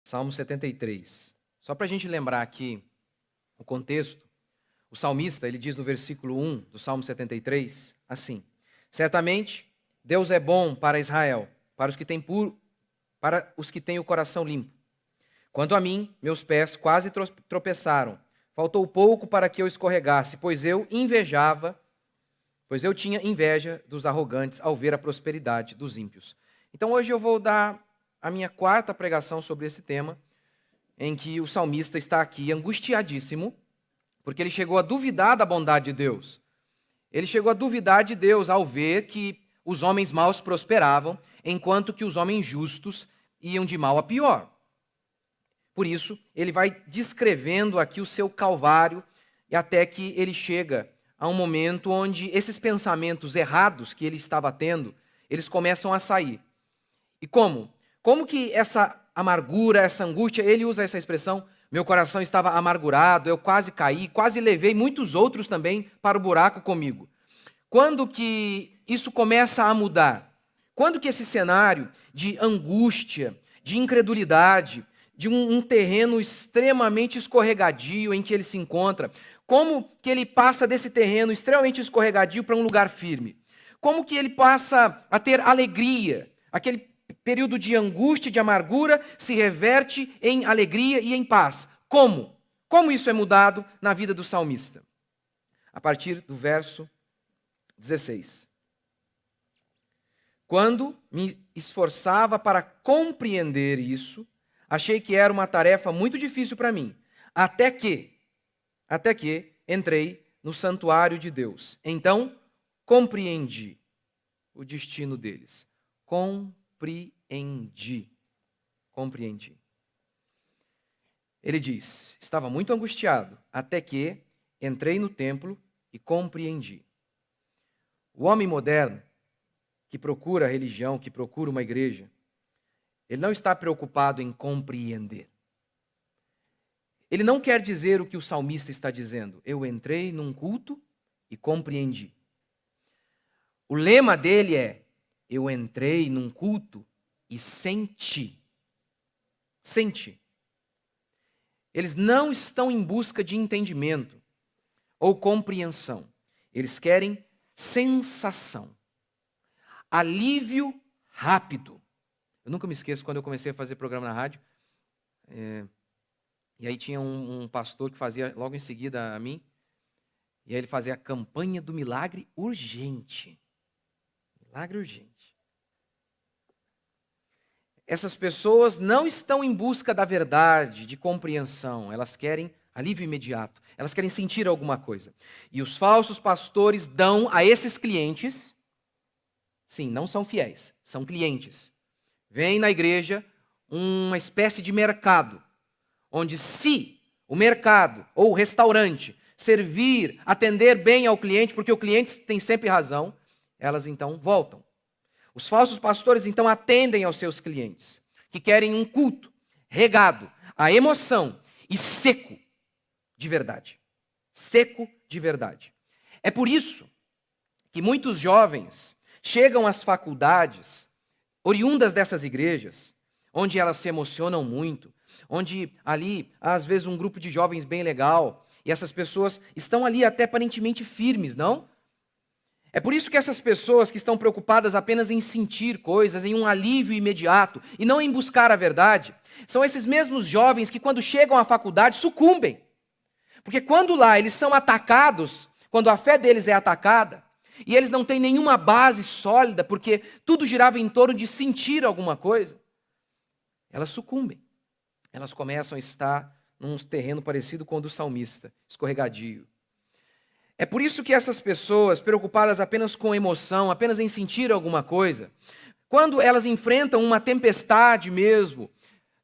Salmo 73. Só para a gente lembrar aqui o contexto, o salmista, ele diz no versículo 1 do Salmo 73, assim: certamente Deus é bom para Israel, para os que têm o coração limpo. Quanto a mim, meus pés quase tropeçaram. Faltou pouco para que eu escorregasse, pois eu tinha inveja dos arrogantes ao ver a prosperidade dos ímpios. Então hoje eu vou dar a minha quarta pregação sobre esse tema, em que o salmista está aqui angustiadíssimo, porque ele chegou a duvidar da bondade de Deus. Ele chegou a duvidar de Deus ao ver que os homens maus prosperavam, enquanto que os homens justos iam de mal a pior. Por isso, ele vai descrevendo aqui o seu calvário, e até que ele chega a um momento onde esses pensamentos errados que ele estava tendo, eles começam a sair. E como? Como que essa amargura, essa angústia, ele usa essa expressão, meu coração estava amargurado, eu quase caí, quase levei muitos outros também para o buraco comigo. Quando que isso começa a mudar? Quando que esse cenário de angústia, de incredulidade, de um terreno extremamente escorregadio em que ele se encontra, como que ele passa desse terreno extremamente escorregadio para um lugar firme? Como que ele passa a ter alegria? Aquele período de angústia, de amargura, se reverte em alegria e em paz. Como? Como isso é mudado na vida do salmista? A partir do verso 16. Quando me esforçava para compreender isso, achei que era uma tarefa muito difícil para mim, até que entrei no santuário de Deus. Então, compreendi o destino deles. Compreendi. Ele diz, estava muito angustiado, até que entrei no templo e compreendi. O homem moderno, que procura a religião, que procura uma igreja, ele não está preocupado em compreender. Ele não quer dizer o que o salmista está dizendo. Eu entrei num culto e compreendi. O lema dele é, eu entrei num culto e senti. Senti. Eles não estão em busca de entendimento ou compreensão. Eles querem sensação. Alívio rápido. Eu nunca me esqueço quando eu comecei a fazer programa na rádio. E aí tinha um pastor que fazia logo em seguida a mim. E aí ele fazia a campanha do milagre urgente. Milagre urgente. Essas pessoas não estão em busca da verdade, de compreensão. Elas querem alívio imediato. Elas querem sentir alguma coisa. E os falsos pastores dão a esses clientes, sim, não são fiéis, são clientes. Vem na igreja uma espécie de mercado, onde se o mercado ou o restaurante servir, atender bem ao cliente, porque o cliente tem sempre razão, elas então voltam. Os falsos pastores então atendem aos seus clientes, que querem um culto regado a emoção e seco de verdade. Seco de verdade. É por isso que muitos jovens chegam às faculdades oriundas dessas igrejas, onde elas se emocionam muito, onde ali, às vezes, um grupo de jovens bem legal, e essas pessoas estão ali até aparentemente firmes, não? É por isso que essas pessoas que estão preocupadas apenas em sentir coisas, em um alívio imediato, e não em buscar a verdade, são esses mesmos jovens que quando chegam à faculdade sucumbem. Porque quando lá eles são atacados, quando a fé deles é atacada, e eles não têm nenhuma base sólida, porque tudo girava em torno de sentir alguma coisa, elas sucumbem. Elas começam a estar num terreno parecido com o do salmista, escorregadio. É por isso que essas pessoas, preocupadas apenas com emoção, apenas em sentir alguma coisa, quando elas enfrentam uma tempestade mesmo,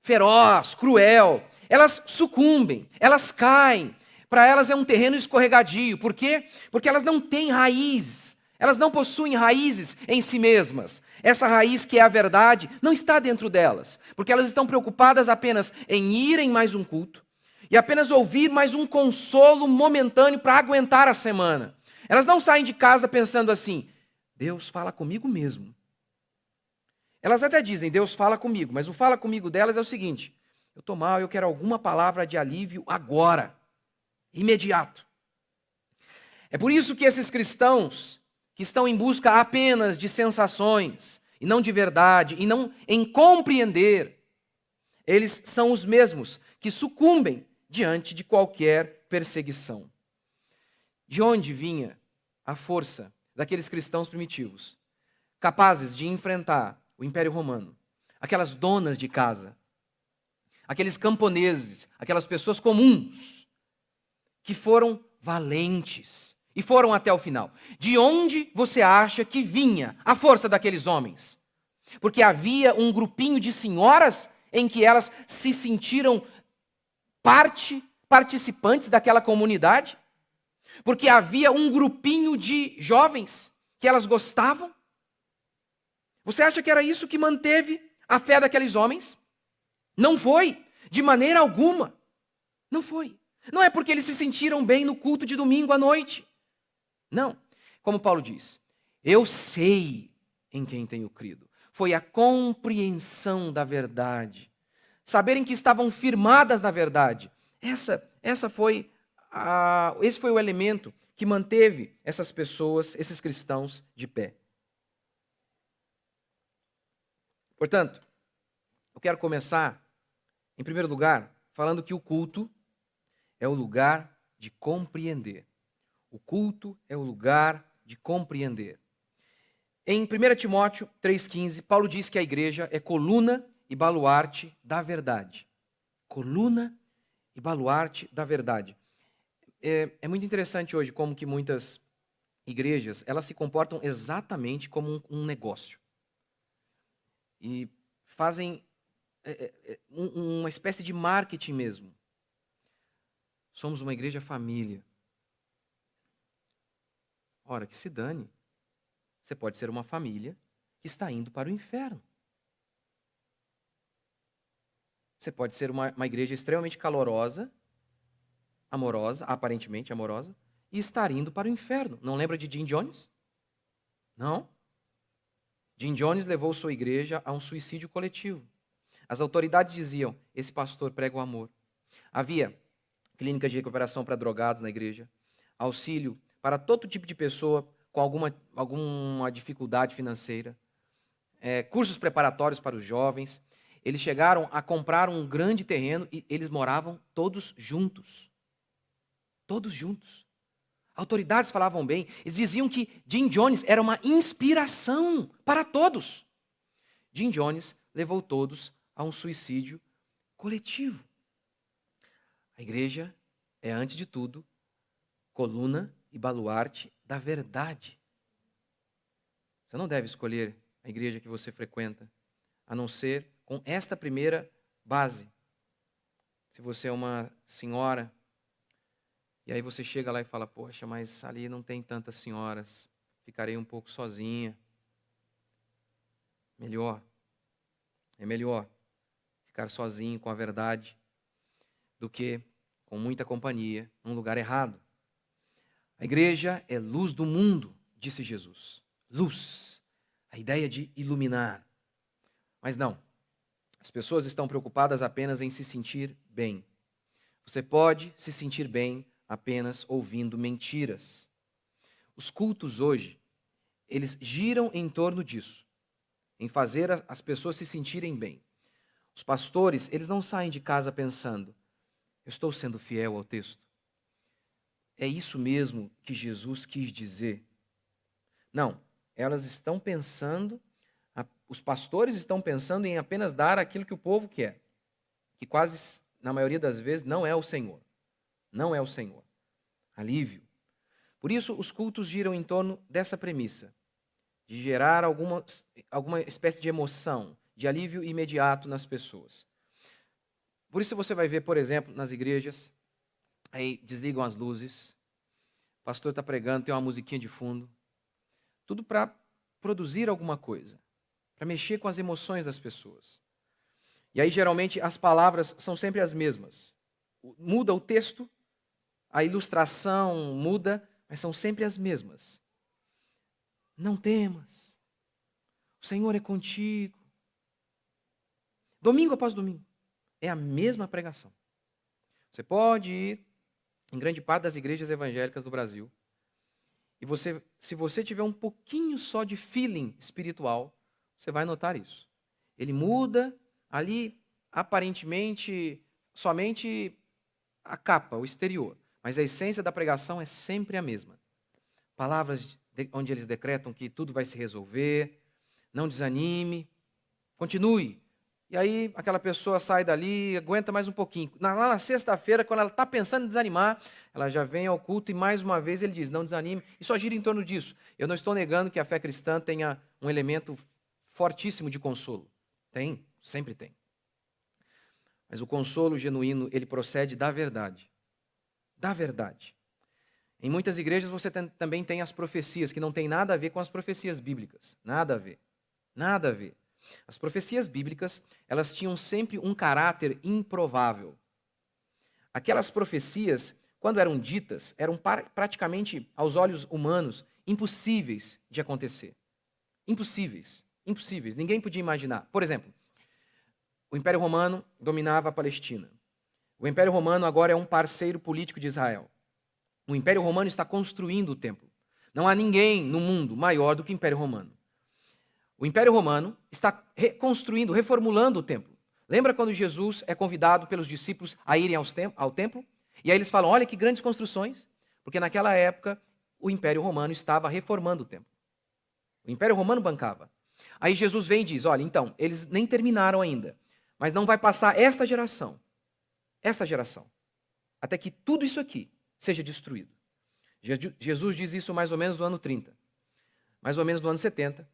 feroz, cruel, elas sucumbem, elas caem. Para elas é um terreno escorregadio. Por quê? Porque elas não têm raízes. Elas não possuem raízes em si mesmas. Essa raiz que é a verdade não está dentro delas. Porque elas estão preocupadas apenas em ir em mais um culto e apenas ouvir mais um consolo momentâneo para aguentar a semana. Elas não saem de casa pensando assim, Deus fala comigo mesmo. Elas até dizem, Deus fala comigo, mas o fala comigo delas é o seguinte, Eu estou mal, eu quero alguma palavra de alívio agora, imediato. É por isso que esses cristãos que estão em busca apenas de sensações, e não de verdade, e não em compreender, eles são os mesmos que sucumbem diante de qualquer perseguição. De onde vinha a força daqueles cristãos primitivos, capazes de enfrentar o Império Romano, aquelas donas de casa, aqueles camponeses, aquelas pessoas comuns, que foram valentes e foram até o final? De onde você acha que vinha a força daqueles homens? Porque havia um grupinho de senhoras em que elas se sentiram participantes daquela comunidade? Porque havia um grupinho de jovens que elas gostavam? Você acha que era isso que manteve a fé daqueles homens? Não foi, de maneira alguma. Não foi. Não é porque eles se sentiram bem no culto de domingo à noite. Não. Como Paulo diz, eu sei em quem tenho crido. Foi a compreensão da verdade. Saberem que estavam firmadas na verdade. Esse foi o elemento que manteve essas pessoas, esses cristãos, de pé. Portanto, eu quero começar, em primeiro lugar, falando que o culto é o lugar de compreender. O culto é o lugar de compreender. Em 1 Timóteo 3,15, Paulo diz que a igreja é coluna e baluarte da verdade. Coluna e baluarte da verdade. É muito interessante hoje como que muitas igrejas, elas se comportam exatamente como um negócio. E fazem uma espécie de marketing mesmo. Somos uma igreja família. Ora, que se dane. Você pode ser uma família que está indo para o inferno. Você pode ser uma igreja extremamente calorosa, amorosa, aparentemente amorosa, e estar indo para o inferno. Não lembra de Jim Jones? Não. Jim Jones levou sua igreja a um suicídio coletivo. As autoridades diziam, esse pastor prega o amor. Havia clínica de recuperação para drogados na igreja, auxílio para todo tipo de pessoa com alguma dificuldade financeira, cursos preparatórios para os jovens. Eles chegaram a comprar um grande terreno e eles moravam todos juntos. Todos juntos. Autoridades falavam bem, eles diziam que Jim Jones era uma inspiração para todos. Jim Jones levou todos a um suicídio coletivo. A igreja é, antes de tudo, coluna e baluarte da verdade. Você não deve escolher a igreja que você frequenta, a não ser com esta primeira base. Se você é uma senhora, e aí você chega lá e fala, poxa, mas ali não tem tantas senhoras, ficarei um pouco sozinha. É melhor ficar sozinho com a verdade do que com muita companhia num lugar errado. A igreja é luz do mundo, disse Jesus. Luz, a ideia de iluminar. Mas não, as pessoas estão preocupadas apenas em se sentir bem. Você pode se sentir bem apenas ouvindo mentiras. Os cultos hoje, eles giram em torno disso, em fazer as pessoas se sentirem bem. Os pastores, eles não saem de casa pensando, eu estou sendo fiel ao texto. É isso mesmo que Jesus quis dizer. Não, elas estão pensando, os pastores estão pensando em apenas dar aquilo que o povo quer, que quase, na maioria das vezes, não é o Senhor. Não é o Senhor. Alívio. Por isso, os cultos giram em torno dessa premissa, de gerar alguma espécie de emoção, de alívio imediato nas pessoas. Por isso você vai ver, por exemplo, nas igrejas, aí desligam as luzes, o pastor está pregando, tem uma musiquinha de fundo, tudo para produzir alguma coisa, para mexer com as emoções das pessoas. E aí, geralmente, as palavras são sempre as mesmas. Muda o texto, a ilustração muda, mas são sempre as mesmas. Não temas, o Senhor é contigo. Domingo após domingo. É a mesma pregação. Você pode ir em grande parte das igrejas evangélicas do Brasil e se você tiver um pouquinho só de feeling espiritual, você vai notar isso. Ele muda ali, aparentemente, somente a capa, o exterior. Mas a essência da pregação é sempre a mesma. Palavras onde eles decretam que tudo vai se resolver, não desanime, continue. E aí aquela pessoa sai dali, aguenta mais um pouquinho. Lá na sexta-feira, quando ela está pensando em desanimar, ela já vem ao culto e mais uma vez ele diz, não desanime. E só gira em torno disso. Eu não estou negando que a fé cristã tenha um elemento fortíssimo de consolo. Tem, sempre tem. Mas o consolo genuíno, ele procede da verdade. Da verdade. Em muitas igrejas você também tem as profecias, que não tem nada a ver com as profecias bíblicas. Nada a ver. Nada a ver. As profecias bíblicas, elas tinham sempre um caráter improvável. Aquelas profecias, quando eram ditas, eram praticamente, aos olhos humanos, impossíveis de acontecer. Impossíveis. Impossíveis. Ninguém podia imaginar. Por exemplo, o Império Romano dominava a Palestina. O Império Romano agora é um parceiro político de Israel. O Império Romano está construindo o templo. Não há ninguém no mundo maior do que o Império Romano. O Império Romano está reconstruindo, reformulando o templo. Lembra quando Jesus é convidado pelos discípulos a irem ao templo? E aí eles falam, olha que grandes construções. Porque naquela época o Império Romano estava reformando o templo. O Império Romano bancava. Aí Jesus vem e diz, olha, então, eles nem terminaram ainda. Mas não vai passar esta geração, até que tudo isso aqui seja destruído. Jesus diz isso mais ou menos no ano 30. Mais ou menos no ano 70,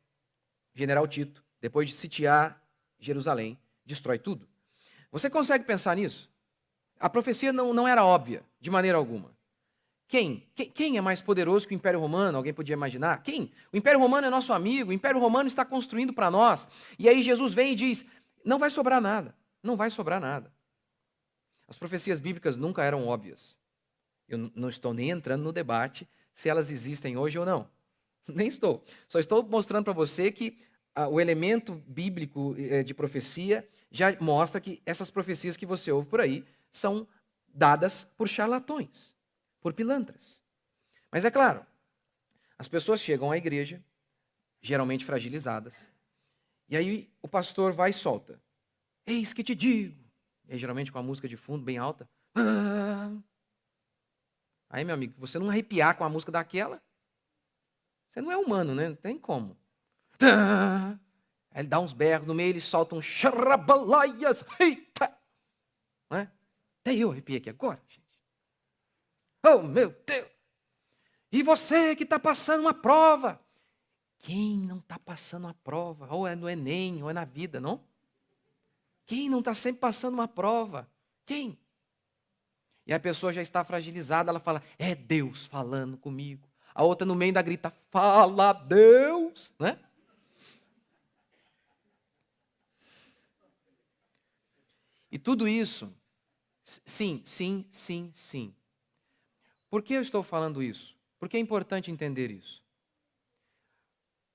General Tito, depois de sitiar Jerusalém, destrói tudo. Você consegue pensar nisso? A profecia não era óbvia, de maneira alguma. Quem é mais poderoso que o Império Romano? Alguém podia imaginar? Quem? O Império Romano é nosso amigo, o Império Romano está construindo para nós. E aí Jesus vem e diz, não vai sobrar nada, não vai sobrar nada. As profecias bíblicas nunca eram óbvias. Eu não estou nem entrando no debate se elas existem hoje ou não. Nem estou. Só estou mostrando para você que o elemento bíblico de profecia já mostra que essas profecias que você ouve por aí são dadas por charlatões, por pilantras. Mas é claro, as pessoas chegam à igreja, geralmente fragilizadas, e aí o pastor vai e solta. Eis que te digo. E aí, geralmente com a música de fundo bem alta. Aí, meu amigo, você não arrepiar com a música daquela, você não é humano, né? Não tem como. Aí ele dá uns berros, no meio ele solta um xarabalaias. Eita! Né? Até eu arrepiei aqui agora, gente. Oh, meu Deus! E você que está passando uma prova. Quem não está passando uma prova? Ou é no Enem, ou é na vida, não? Quem não está sempre passando uma prova? Quem? E a pessoa já está fragilizada, ela fala, é Deus falando comigo. A outra no meio ainda grita, fala Deus, né? E tudo isso, sim. Por que eu estou falando isso? Porque é importante entender isso.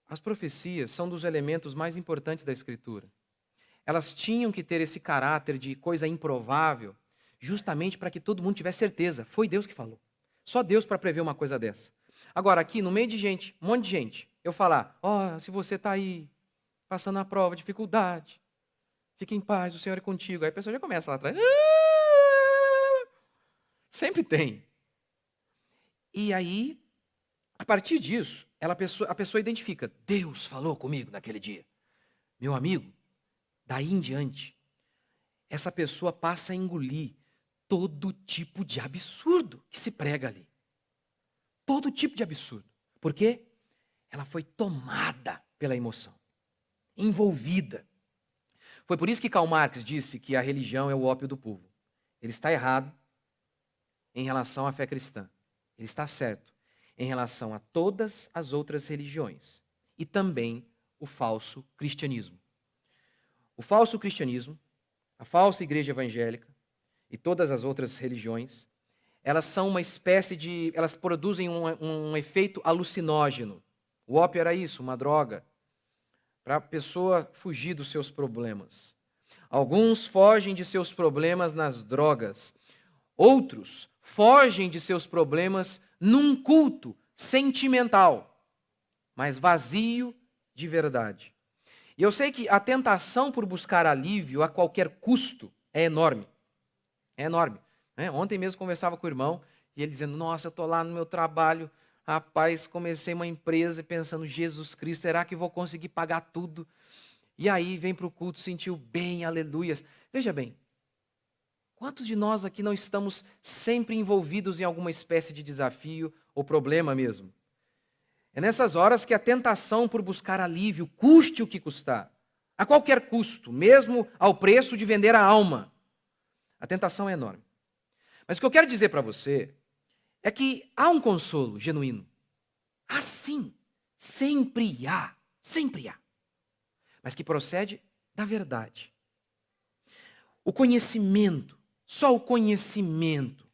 As profecias são dos elementos mais importantes da Escritura. Elas tinham que ter esse caráter de coisa improvável, justamente para que todo mundo tivesse certeza. Foi Deus que falou. Só Deus para prever uma coisa dessa. Agora, aqui no meio de gente, um monte de gente, eu falar, se você está aí, passando a prova, dificuldade, fique em paz, o Senhor é contigo. Aí a pessoa já começa lá atrás. Sempre tem. E aí, a partir disso, a pessoa identifica, Deus falou comigo naquele dia. Meu amigo, daí em diante, essa pessoa passa a engolir todo tipo de absurdo que se prega ali. Todo tipo de absurdo. Por quê? Ela foi tomada pela emoção, envolvida. Foi por isso que Karl Marx disse que a religião é o ópio do povo. Ele está errado em relação à fé cristã. Ele está certo em relação a todas as outras religiões e também o falso cristianismo. O falso cristianismo, a falsa igreja evangélica e todas as outras religiões, elas são uma espécie de... elas produzem um efeito alucinógeno. O ópio era isso, uma droga, para a pessoa fugir dos seus problemas. Alguns fogem de seus problemas nas drogas. Outros fogem de seus problemas num culto sentimental, mas vazio de verdade. E eu sei que a tentação por buscar alívio a qualquer custo é enorme. É enorme. Ontem mesmo conversava com o irmão e ele dizendo, nossa, eu estou lá no meu trabalho, rapaz, comecei uma empresa pensando, Jesus Cristo, será que vou conseguir pagar tudo? E aí vem para o culto, sentiu bem, aleluias. Veja bem, quantos de nós aqui não estamos sempre envolvidos em alguma espécie de desafio ou problema mesmo? É nessas horas que a tentação por buscar alívio, custe o que custar, a qualquer custo, mesmo ao preço de vender a alma, a tentação é enorme. Mas o que eu quero dizer para você é que há um consolo genuíno. Há sim, sempre há, mas que procede da verdade. O conhecimento, só o conhecimento,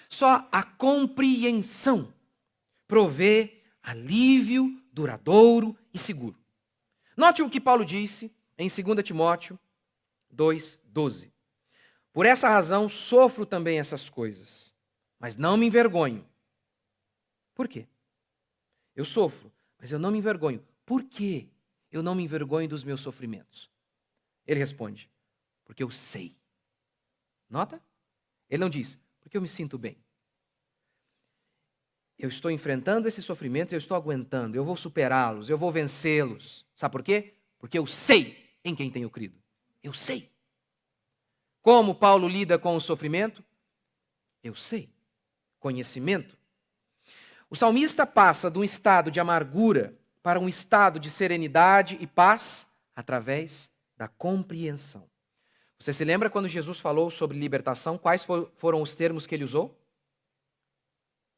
só a compreensão provê alívio duradouro e seguro. Note o que Paulo disse em 2 Timóteo 2,12. Por essa razão sofro também essas coisas, mas não me envergonho. Por quê? Eu sofro, mas eu não me envergonho. Por quê eu não me envergonho dos meus sofrimentos? Ele responde, porque eu sei. Nota? Ele não diz, porque eu me sinto bem. Eu estou enfrentando esses sofrimentos, eu estou aguentando, eu vou superá-los, eu vou vencê-los. Sabe por quê? Porque eu sei em quem tenho crido. Eu sei. Como Paulo lida com o sofrimento? Eu sei. Conhecimento. O salmista passa de um estado de amargura para um estado de serenidade e paz através da compreensão. Você se lembra quando Jesus falou sobre libertação? Quais foram os termos que ele usou?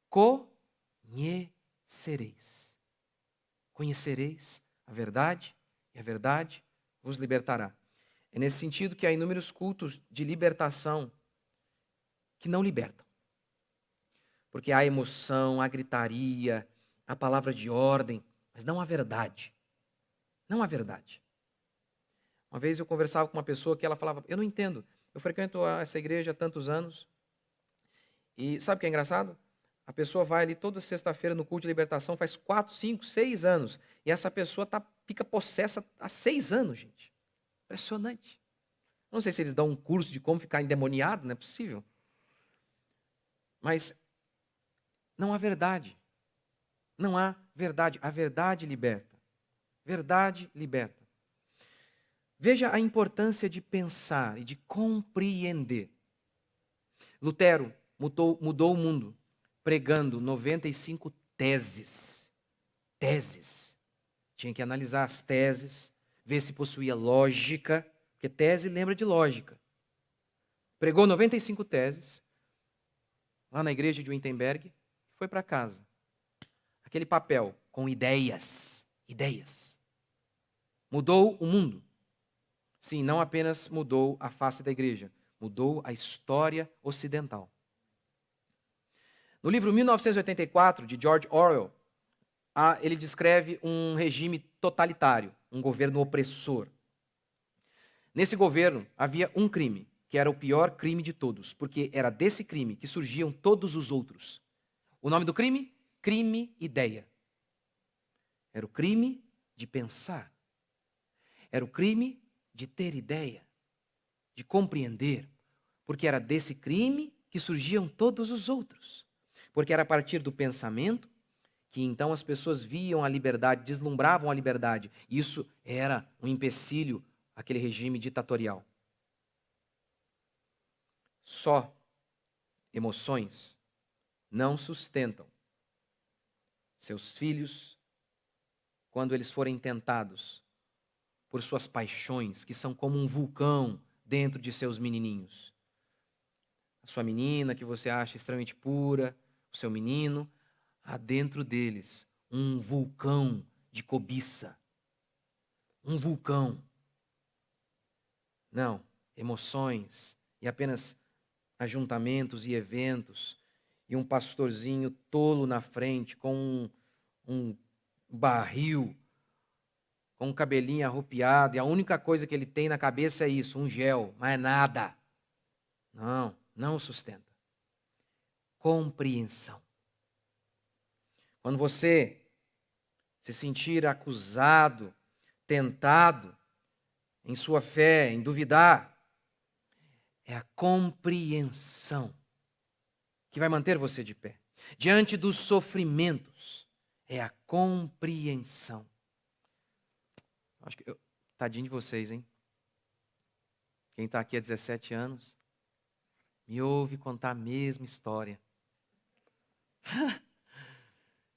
Conhecereis. Conhecereis a verdade e a verdade vos libertará. É nesse sentido que há inúmeros cultos de libertação que não libertam. Porque há emoção, há gritaria, há palavra de ordem, mas não há verdade. Não há verdade. Uma vez eu conversava com uma pessoa que ela falava, eu não entendo, eu frequento essa igreja há tantos anos, e sabe o que é engraçado? A pessoa vai ali toda sexta-feira no culto de libertação, faz 4, 5, 6 anos, e essa pessoa fica possessa há 6 anos, gente. Impressionante. Não sei se eles dão um curso de como ficar endemoniado, não é possível. Mas não há verdade. Não há verdade. A verdade liberta. Verdade liberta. Veja a importância de pensar e de compreender. Lutero mudou o mundo pregando 95 teses. Teses. Tinha que analisar as teses, ver se possuía lógica, porque tese lembra de lógica. Pregou 95 teses lá na igreja de Wittenberg, foi para casa. Aquele papel com ideias. Ideias. Mudou o mundo. Sim, não apenas mudou a face da igreja, mudou a história ocidental. No livro 1984, de George Orwell, ele descreve um regime totalitário, um governo opressor. Nesse governo havia um crime, que era o pior crime de todos, porque era desse crime que surgiam todos os outros. O nome do crime? Crime-ideia. Era o crime de pensar. Era o crime de ter ideia, de compreender, porque era desse crime que surgiam todos os outros. Porque era a partir do pensamento que então as pessoas viam a liberdade, deslumbravam a liberdade. Isso era um empecilho àquele regime ditatorial. Só emoções não sustentam seus filhos quando eles forem tentados por suas paixões, que são como um vulcão dentro de seus menininhos. A sua menina, que você acha extremamente pura, o seu menino, há dentro deles um vulcão de cobiça. Um vulcão. Não, emoções e apenas ajuntamentos e eventos e um pastorzinho tolo na frente com um barril com um cabelinho arrupiado, e a única coisa que ele tem na cabeça é isso, um gel, mais nada. Não, não sustenta. Compreensão. Quando você se sentir acusado, tentado em sua fé, em duvidar, é a compreensão que vai manter você de pé. Diante dos sofrimentos, é a compreensão. Acho que tadinho de vocês, hein? Quem está aqui há 17 anos, me ouve contar a mesma história.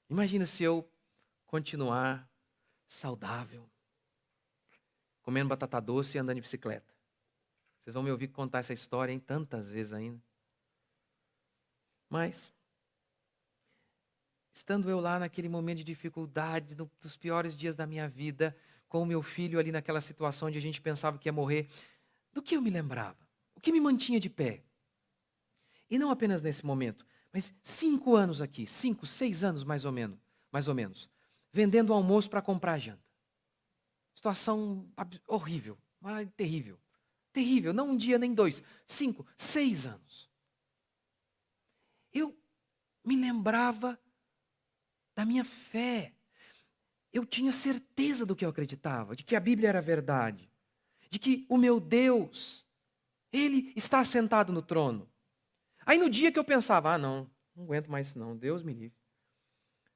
Imagina se eu continuar saudável, comendo batata doce e andando de bicicleta. Vocês vão me ouvir contar essa história em tantas vezes ainda. Mas, estando eu lá naquele momento de dificuldade, dos piores dias da minha vida, com o meu filho ali naquela situação onde a gente pensava que ia morrer, do que eu me lembrava? O que me mantinha de pé? E não apenas nesse momento, mas 5 anos aqui, 5, 6 anos mais ou menos, vendendo almoço para comprar janta. Situação horrível, terrível. Terrível, não um dia nem 2, 5, 6 anos. Eu me lembrava da minha fé. Eu tinha certeza do que eu acreditava, de que a Bíblia era verdade, de que o meu Deus, Ele está sentado no trono. Aí no dia que eu pensava, não aguento mais isso não, Deus me livre.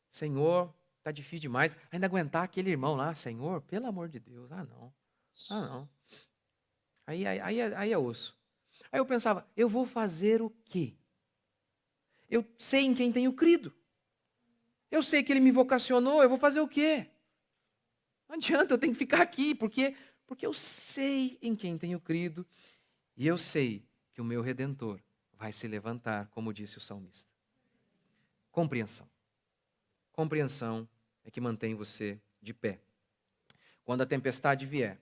Senhor, está difícil demais. Ainda aguentar aquele irmão lá, Senhor, pelo amor de Deus, não. Aí é osso. Aí eu pensava, eu vou fazer o quê? Eu sei em quem tenho crido. Eu sei que Ele me vocacionou, eu vou fazer o quê? Não adianta, eu tenho que ficar aqui, porque eu sei em quem tenho crido e eu sei que o meu Redentor vai se levantar, como disse o salmista. Compreensão. Compreensão é que mantém você de pé. Quando a tempestade vier,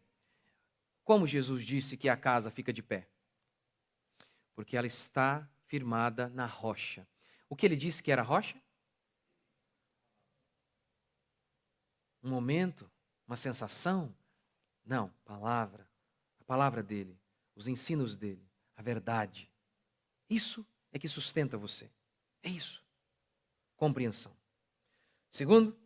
como Jesus disse que a casa fica de pé? Porque ela está firmada na rocha. O que ele disse que era rocha? Um momento, uma sensação? Não, palavra. A palavra dele, os ensinos dele, a verdade. Isso é que sustenta você. É isso. Compreensão. Segundo,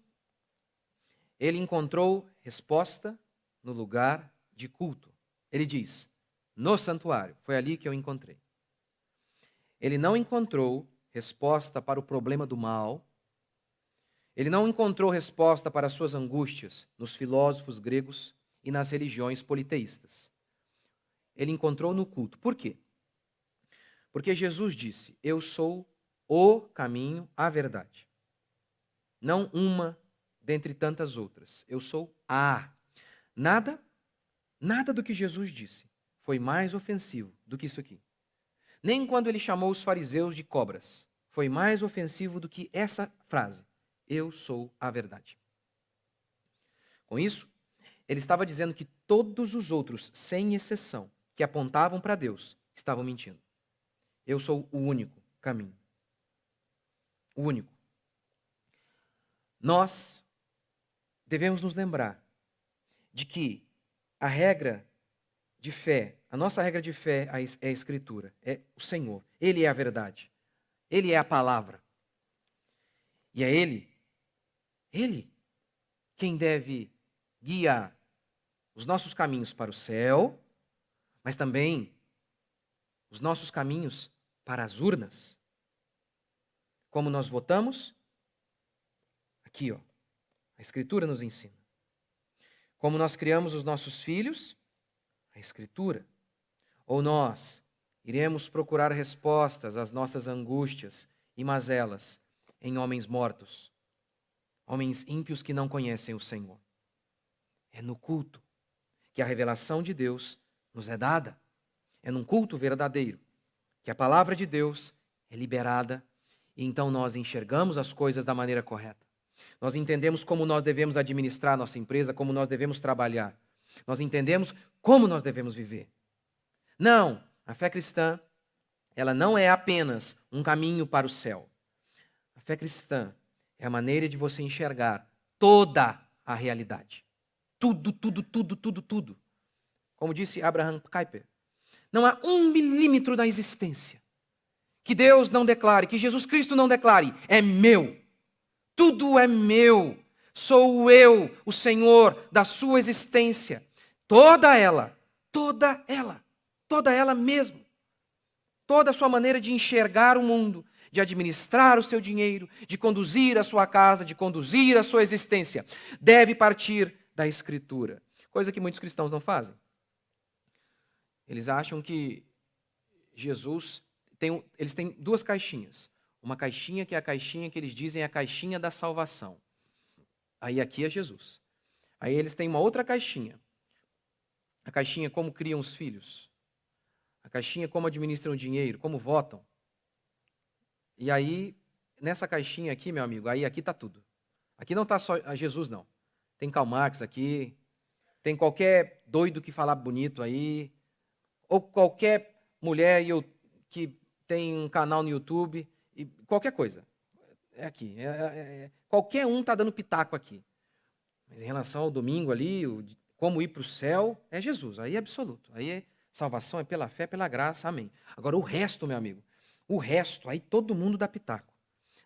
ele encontrou resposta no lugar de culto. Ele diz, no santuário, foi ali que eu encontrei. Ele não encontrou resposta para o problema do mal. Ele não encontrou resposta para as suas angústias nos filósofos gregos e nas religiões politeístas. Ele encontrou no culto. Por quê? Porque Jesus disse, eu sou o caminho, a verdade. Não uma dentre tantas outras. Eu sou a. Nada do que Jesus disse foi mais ofensivo do que isso aqui. Nem quando ele chamou os fariseus de cobras foi mais ofensivo do que essa frase. Eu sou a verdade. Com isso, ele estava dizendo que todos os outros, sem exceção, que apontavam para Deus, estavam mentindo. Eu sou o único caminho. O único. Nós devemos nos lembrar de que a regra de fé, a nossa regra de fé é a Escritura, é o Senhor. Ele é a verdade. Ele é a palavra. E é Ele quem deve guiar os nossos caminhos para o céu, mas também os nossos caminhos para as urnas. Como nós votamos? Aqui, ó. A Escritura nos ensina. Como nós criamos os nossos filhos? A Escritura. Ou nós iremos procurar respostas às nossas angústias e mazelas em homens mortos, homens ímpios que não conhecem o Senhor. É no culto que a revelação de Deus nos é dada. É num culto verdadeiro que a palavra de Deus é liberada e então nós enxergamos as coisas da maneira correta. Nós entendemos como nós devemos administrar a nossa empresa, como nós devemos trabalhar. Nós entendemos como nós devemos viver. Não, a fé cristã, ela não é apenas um caminho para o céu. A fé cristã é a maneira de você enxergar toda a realidade. tudo, tudo, tudo, tudo, tudo. Como disse Abraham Kuyper, não há 1 milímetro da existência que Deus não declare, que Jesus Cristo não declare, é meu. Tudo é meu. Sou eu, o Senhor da sua existência. Toda ela, toda ela, toda ela mesmo. Toda a sua maneira de enxergar o mundo, de administrar o seu dinheiro, de conduzir a sua casa, de conduzir a sua existência, deve partir da Escritura. Coisa que muitos cristãos não fazem. Eles acham que Jesus eles têm 2 caixinhas. Uma caixinha que é a caixinha que eles dizem é a caixinha da salvação. Aí aqui é Jesus. Aí eles têm uma outra caixinha. A caixinha como criam os filhos. A caixinha como administram o dinheiro, como votam. E aí, nessa caixinha aqui, meu amigo, aí aqui está tudo. Aqui não está só Jesus, não. Tem Karl Marx aqui, tem qualquer doido que falar bonito aí, ou qualquer mulher que tem um canal no YouTube, e qualquer coisa. É aqui. Qualquer um está dando pitaco aqui. Mas em relação ao domingo ali, como ir para o céu, é Jesus. Aí é absoluto. Salvação é pela fé, pela graça. Amém. Agora o resto, meu amigo, o resto, aí todo mundo dá pitaco.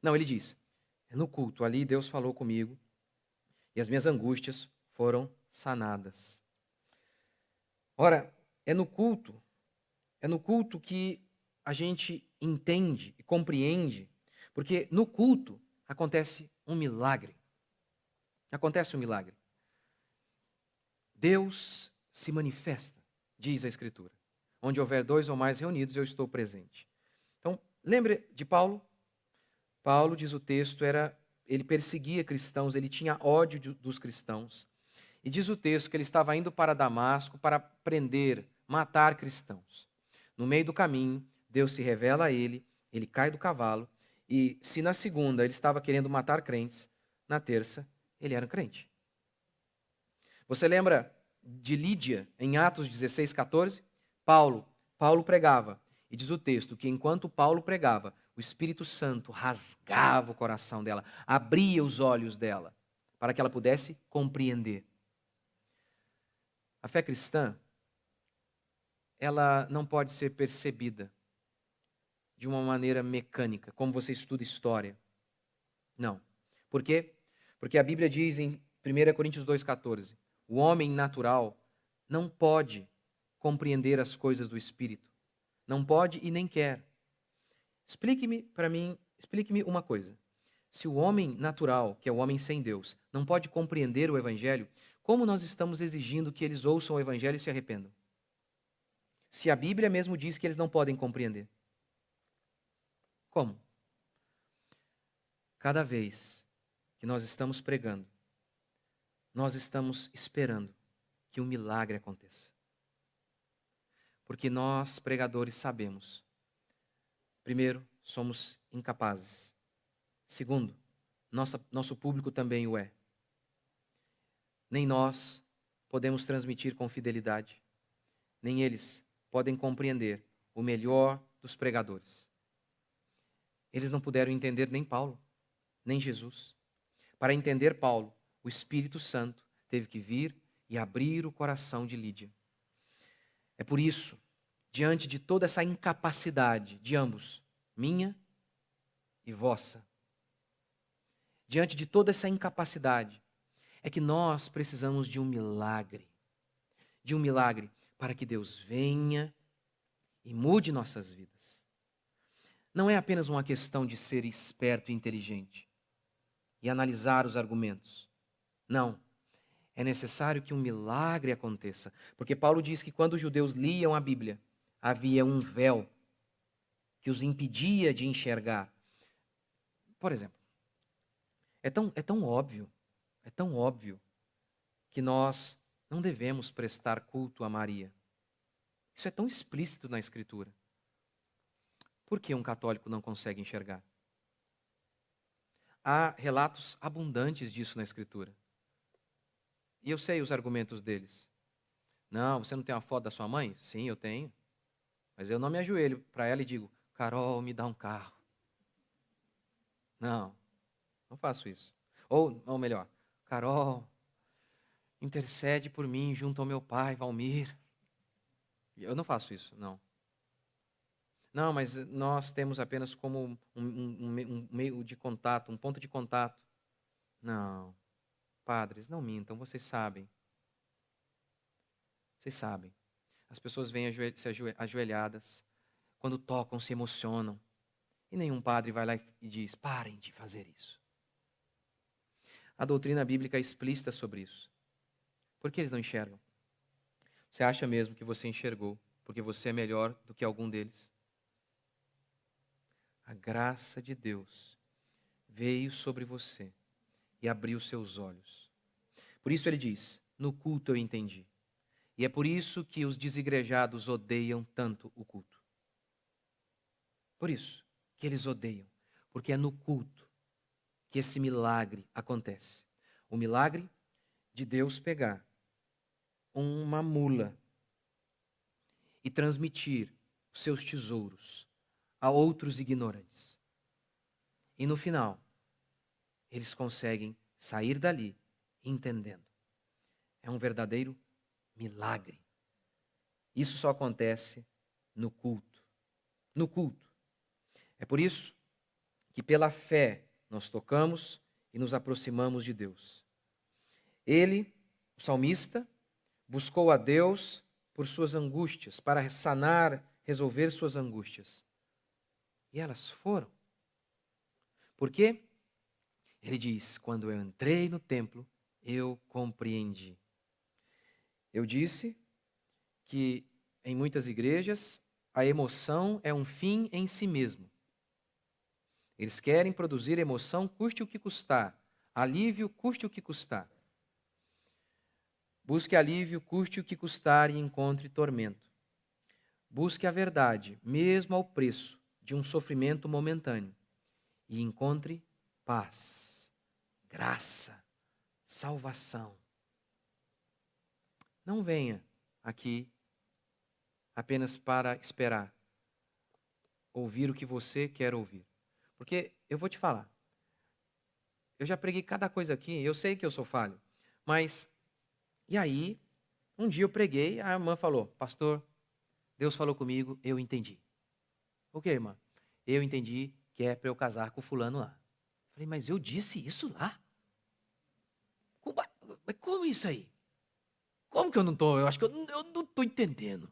Não, ele diz, no culto, ali Deus falou comigo e as minhas angústias foram sanadas. Ora, é no culto que a gente entende e compreende, porque no culto acontece um milagre. Acontece um milagre. Deus se manifesta, diz a Escritura. Onde houver 2 ou mais reunidos, eu estou presente. Então, lembre de Paulo? Paulo, diz o texto, ele perseguia cristãos, ele tinha ódio dos cristãos. E diz o texto que ele estava indo para Damasco para prender, matar cristãos. No meio do caminho, Deus se revela a ele, ele cai do cavalo, e se na segunda ele estava querendo matar crentes, na terça ele era crente. Você lembra de Lídia, em Atos 16, 14? Paulo pregava, e diz o texto que enquanto Paulo pregava, o Espírito Santo rasgava o coração dela, abria os olhos dela, para que ela pudesse compreender. A fé cristã, ela não pode ser percebida de uma maneira mecânica, como você estuda história. Não. Por quê? Porque a Bíblia diz em 1 Coríntios 2,14, o homem natural não pode compreender as coisas do Espírito. Não pode e nem quer. Explique-me uma coisa. Se o homem natural, que é o homem sem Deus, não pode compreender o Evangelho, como nós estamos exigindo que eles ouçam o Evangelho e se arrependam? Se a Bíblia mesmo diz que eles não podem compreender. Como? Cada vez que nós estamos pregando, nós estamos esperando que um milagre aconteça. Porque nós, pregadores, sabemos. Primeiro, somos incapazes. Segundo, nosso público também o é. Nem nós podemos transmitir com fidelidade, nem eles podem compreender o melhor dos pregadores. Eles não puderam entender nem Paulo, nem Jesus. Para entender Paulo, o Espírito Santo teve que vir e abrir o coração de Lídia. É por isso, diante de toda essa incapacidade de ambos, minha e vossa, diante de toda essa incapacidade, é que nós precisamos de um milagre para que Deus venha e mude nossas vidas. Não é apenas uma questão de ser esperto e inteligente e analisar os argumentos. Não. É necessário que um milagre aconteça, porque Paulo diz que quando os judeus liam a Bíblia, havia um véu que os impedia de enxergar. Por exemplo, é tão óbvio que nós não devemos prestar culto a Maria. Isso é tão explícito na Escritura. Por que um católico não consegue enxergar? Há relatos abundantes disso na Escritura. E eu sei os argumentos deles. Não, você não tem uma foto da sua mãe? Sim, eu tenho. Mas eu não me ajoelho para ela e digo, Carol, me dá um carro. Não faço isso. Ou melhor, Carol, intercede por mim junto ao meu pai, Valmir. Eu não faço isso, não. Não, mas nós temos apenas como um meio de contato, um ponto de contato. Não, padres, não mintam, vocês sabem. Vocês sabem. As pessoas vêm ajoelhadas, quando tocam, se emocionam. E nenhum padre vai lá e diz: parem de fazer isso. A doutrina bíblica é explícita sobre isso. Por que eles não enxergam? Você acha mesmo que você enxergou porque você é melhor do que algum deles? A graça de Deus veio sobre você e abriu seus olhos. Por isso ele diz: no culto eu entendi. E é por isso que os desigrejados odeiam tanto o culto. Por isso que eles odeiam, porque é no culto que esse milagre acontece. O milagre de Deus pegar uma mula e transmitir os seus tesouros a outros ignorantes. E no final, eles conseguem sair dali entendendo. É um verdadeiro milagre. Isso só acontece no culto. No culto. É por isso que pela fé nós tocamos e nos aproximamos de Deus. Ele, o salmista, buscou a Deus por suas angústias, para sanar, resolver suas angústias. E elas foram. Por quê? Ele diz: quando eu entrei no templo, eu compreendi. Eu disse que em muitas igrejas a emoção é um fim em si mesmo. Eles querem produzir emoção, custe o que custar. Alívio, custe o que custar. Busque alívio, custe o que custar, e encontre tormento. Busque a verdade, mesmo ao preço de um sofrimento momentâneo, e encontre paz, graça, salvação. Não venha aqui apenas para esperar ouvir o que você quer ouvir. Porque eu vou te falar, eu já preguei cada coisa aqui, eu sei que eu sou falho, mas, e aí, um dia eu preguei, a irmã falou: pastor, Deus falou comigo, eu entendi. O que, irmã? Eu entendi que é para eu casar com fulano lá. Falei: mas eu disse isso lá? Mas como isso aí? Como que eu não estou? Eu acho que eu não estou entendendo.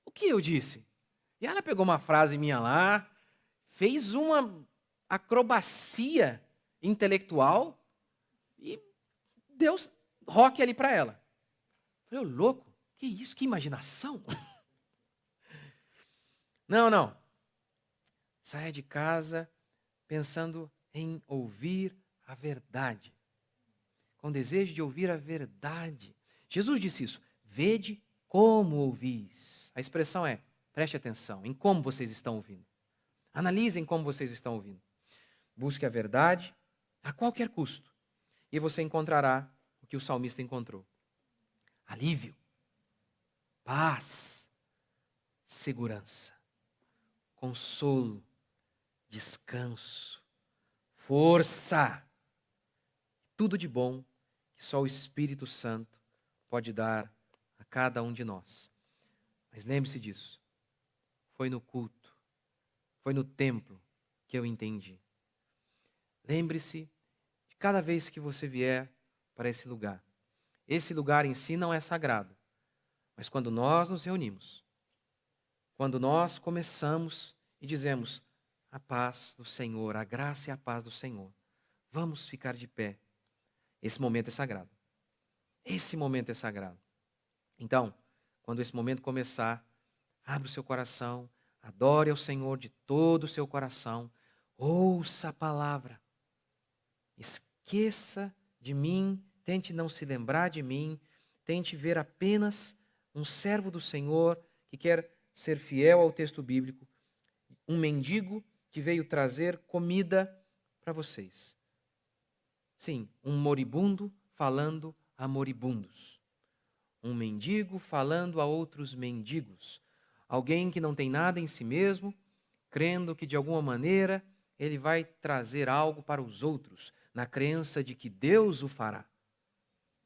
O que eu disse? E ela pegou uma frase minha lá, fez uma acrobacia intelectual e deu rock ali para ela. Falei: ô louco, que isso? Que imaginação? Não. Saia de casa pensando em ouvir a verdade. Com desejo de ouvir a verdade. Jesus disse isso: vede como ouvis. A expressão é: preste atenção em como vocês estão ouvindo. Analisem como vocês estão ouvindo. Busque a verdade a qualquer custo. E você encontrará o que o salmista encontrou: alívio, paz, segurança, consolo, descanso, força. Tudo de bom que só o Espírito Santo pode dar a cada um de nós. Mas lembre-se disso. Foi no culto, foi no templo que eu entendi. Lembre-se de cada vez que você vier para esse lugar. Esse lugar em si não é sagrado, mas quando nós nos reunimos, quando nós começamos e dizemos: a paz do Senhor, a graça e a paz do Senhor, vamos ficar de pé. Esse momento é sagrado. Esse momento é sagrado. Então, quando esse momento começar, abra o seu coração, adore ao Senhor de todo o seu coração, ouça a palavra. Esqueça de mim, tente não se lembrar de mim, tente ver apenas um servo do Senhor que quer ser fiel ao texto bíblico, um mendigo que veio trazer comida para vocês. Sim, um moribundo falando a moribundos. Um mendigo falando a outros mendigos. Alguém que não tem nada em si mesmo, crendo que de alguma maneira ele vai trazer algo para os outros, na crença de que Deus o fará.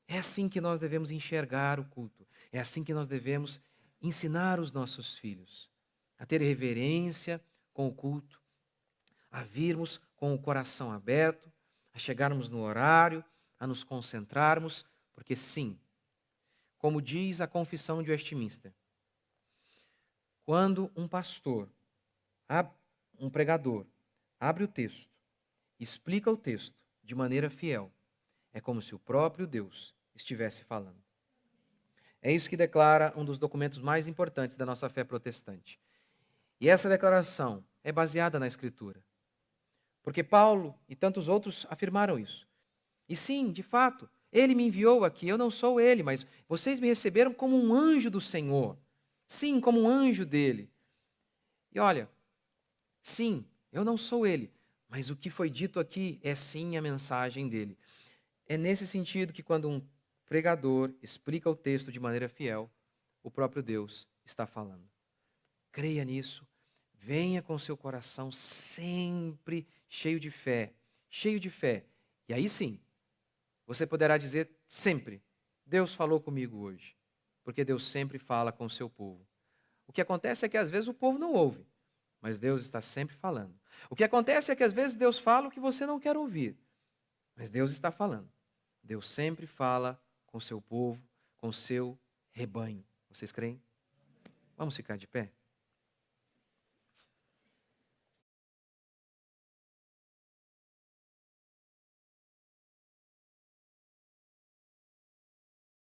É assim que nós devemos enxergar o culto. É assim que nós devemos ensinar os nossos filhos a ter reverência com o culto, a virmos com o coração aberto, a chegarmos no horário, a nos concentrarmos, porque sim, como diz a Confissão de Westminster, quando um pastor, um pregador, abre o texto, explica o texto de maneira fiel, é como se o próprio Deus estivesse falando. É isso que declara um dos documentos mais importantes da nossa fé protestante. E essa declaração é baseada na Escritura. Porque Paulo e tantos outros afirmaram isso. E sim, de fato, ele me enviou aqui, eu não sou ele, mas vocês me receberam como um anjo do Senhor. Sim, como um anjo dele. E olha, sim, eu não sou ele, mas o que foi dito aqui é sim a mensagem dele. É nesse sentido que quando um pregador explica o texto de maneira fiel, o próprio Deus está falando. Creia nisso, venha com seu coração sempre cheio de fé, cheio de fé. E aí sim, você poderá dizer sempre: Deus falou comigo hoje, porque Deus sempre fala com o seu povo. O que acontece é que às vezes o povo não ouve, mas Deus está sempre falando. O que acontece é que às vezes Deus fala o que você não quer ouvir, mas Deus está falando. Deus sempre fala com o seu povo, com o seu rebanho. Vocês creem? Vamos ficar de pé?